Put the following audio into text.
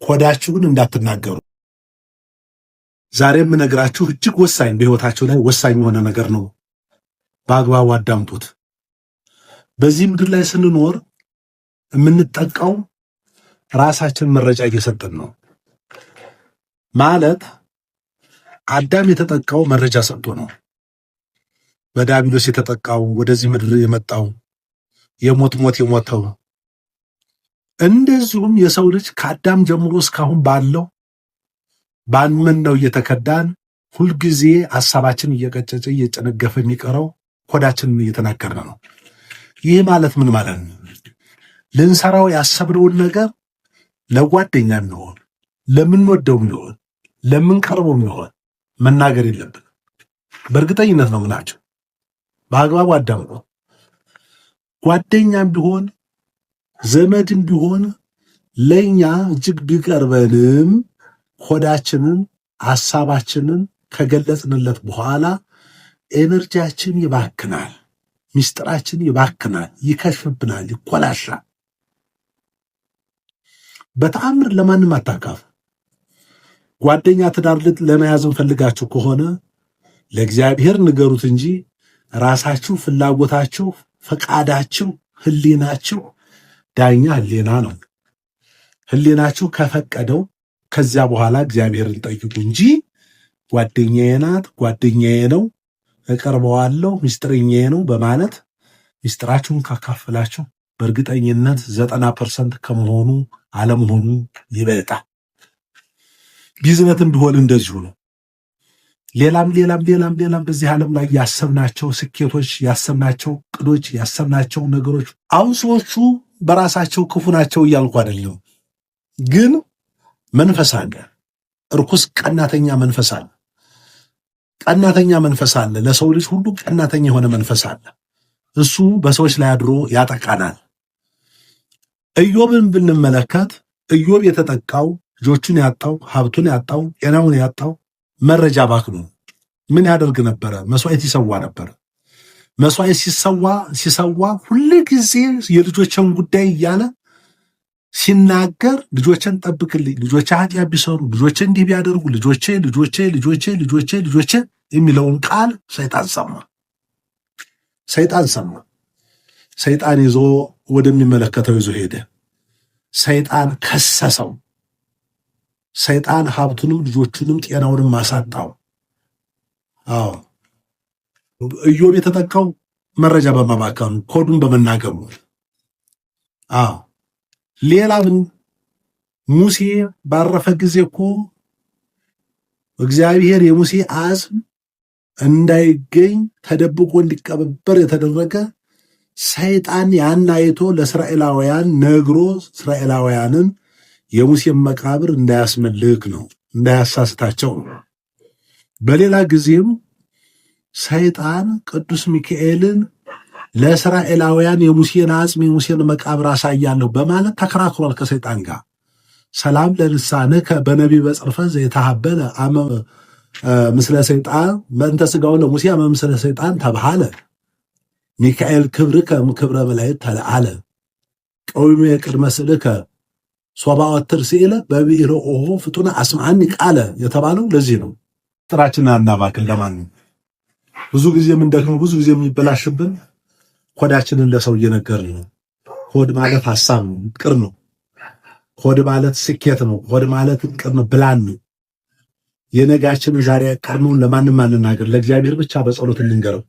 ኮዳችሁን እንዳትናገሩ። ዛሬ የምነግራችሁ እጅግ ወሳኝ በህይወታችሁ ላይ ወሳኝ የሆነ ነገር ነው። በአግባቡ አዳምጡት። በዚህ ምድር ላይ ስንኖር የምንጠቃው ራሳችን መረጃ እየሰጠን ነው። ማለት አዳም የተጠቃው መረጃ ሰጥቶ ነው። በዲያብሎስ የተጠቃው ወደዚህ ምድር የመጣው የሞት የሞተው እንደዚሁም የሰው ልጅ ከአዳም ጀምሮ እስካሁን ባለው ባንመነው እየተከዳን ሁልጊዜ ሐሳባችን እየቀጨጨ እየጨነገፈ የሚቀረው ኮዳችንን እየተናገርን ነው። ይህ ማለት ምን ማለት ነው? ልንሰራው ያሰብነውን ነገር ለጓደኛ የሚሆን ለምንወደው የሚሆን ለምንቀርበው የሚሆን መናገር የለብን። በእርግጠኝነት ነው ምናቸው። በአግባቡ አዳምጡ። ጓደኛም ቢሆን ዘመድም ቢሆን ለኛ እጅግ ቢቀርበንም ሆዳችንን ሐሳባችንን ከገለጽንለት በኋላ ኤነርጂያችን ይባክናል፣ ሚስጥራችን ይባክናል፣ ይከሽፍብናል፣ ይኮላሻል። በተአምር ለማንም አታካፍ። ጓደኛ ትዳር ለመያዝን ፈልጋችሁ ከሆነ ለእግዚአብሔር ንገሩት እንጂ ራሳችሁ ፍላጎታችሁ፣ ፈቃዳችሁ፣ ህሊናችሁ ዳኛ ህሊና ነው። ህሊናችሁ ከፈቀደው ከዚያ በኋላ እግዚአብሔርን ጠይቁ እንጂ ጓደኛዬ ናት፣ ጓደኛዬ ነው፣ እቀርበዋለሁ፣ ሚስጥረኛዬ ነው በማለት ሚስጥራችሁን ካካፈላችሁ በእርግጠኝነት 90% ከመሆኑ አለመሆኑ ይበልጣል። ቢዝነትም ቢሆን እንደዚሁ ነው። ሌላም በዚህ ዓለም ላይ ያሰብናቸው ስኬቶች፣ ያሰብናቸው ቅዶች፣ ያሰብናቸው ነገሮች አሁን ሰዎቹ በራሳቸው ክፉ ናቸው እያልኩ አይደለም፣ ግን መንፈስ አለ፣ እርኩስ ቀናተኛ መንፈስ አለ። ቀናተኛ መንፈስ አለ። ለሰው ልጅ ሁሉ ቀናተኛ የሆነ መንፈስ አለ። እሱ በሰዎች ላይ አድሮ ያጠቃናል። ኢዮብን ብንመለከት ኢዮብ የተጠቃው ልጆቹን ያጣው፣ ሀብቱን ያጣው፣ ጤናውን ያጣው መረጃ ባክኖ ምን ያደርግ ነበረ? መስዋዕት ይሰዋ ነበረ። መስዋዕት ሲሰዋ ሁሉ ጊዜ የልጆችን ጉዳይ እያለ ሲናገር ልጆችን ጠብቅልኝ፣ ልጆቼ ኃጢአት ቢሰሩ፣ ልጆቼ እንዲህ ቢያደርጉ፣ ልጆቼ የሚለውን ቃል ሰይጣን ሰማ። ሰይጣን ይዞ ወደሚመለከተው ይዞ ሄደ። ሰይጣን ከሰሰው። ሰይጣን ሀብቱንም ልጆቹንም ጤናውንም ማሳጣው። አዎ ኢዮብ የተጠቃው መረጃ በማባከኑ ኮዱን በመናገሩ። አዎ ሌላውን ሙሴ ባረፈ ጊዜ እኮ እግዚአብሔር የሙሴ አጽም እንዳይገኝ ተደብቆ እንዲቀበበር የተደረገ ሰይጣን ያን አይቶ ለእስራኤላውያን ነግሮ እስራኤላውያንን የሙሴን መቃብር እንዳያስመልክ ነው፣ እንዳያሳስታቸው ነው። በሌላ ጊዜም ሰይጣን ቅዱስ ሚካኤልን ለእስራኤላውያን የሙሴን አጽም የሙሴን መቃብር አሳያለሁ በማለት ተከራክሯል ከሰይጣን ጋር። ሰላም ለልሳንከ በነቢብ በጽርፈ ዘይተሃበለ አመ ምስለ ሰይጣን በእንተ ሥጋው ለሙሴ አመ ምስለ ሰይጣን ተባሃለ ሚካኤል ክብርከ ክብረ መላእክት ተለአለ ቀዊሜ ቅድመ ስእልከ ሶባ ወትር ሲእለ በብዕረ ኦሆ ፍጡነ አስማዓኒ ቃለ የተባለው ለዚህ ነው። ጥራችንን አናባክን። ለማን ብዙ ጊዜ የምንደክመው ብዙ ጊዜ የሚበላሽብን ኮዳችንን ለሰው እየነገርን ነው። ኮድ ማለት ሐሳብ ነው፣ ቅር ነው። ኮድ ማለት ስኬት ነው። ኮድ ማለት ቅር ነው፣ ብላን ነው። የነጋችንን ዛሬ ቀድሞውን ለማንም አንናገር፣ ለእግዚአብሔር ብቻ በጸሎት እንንገረው።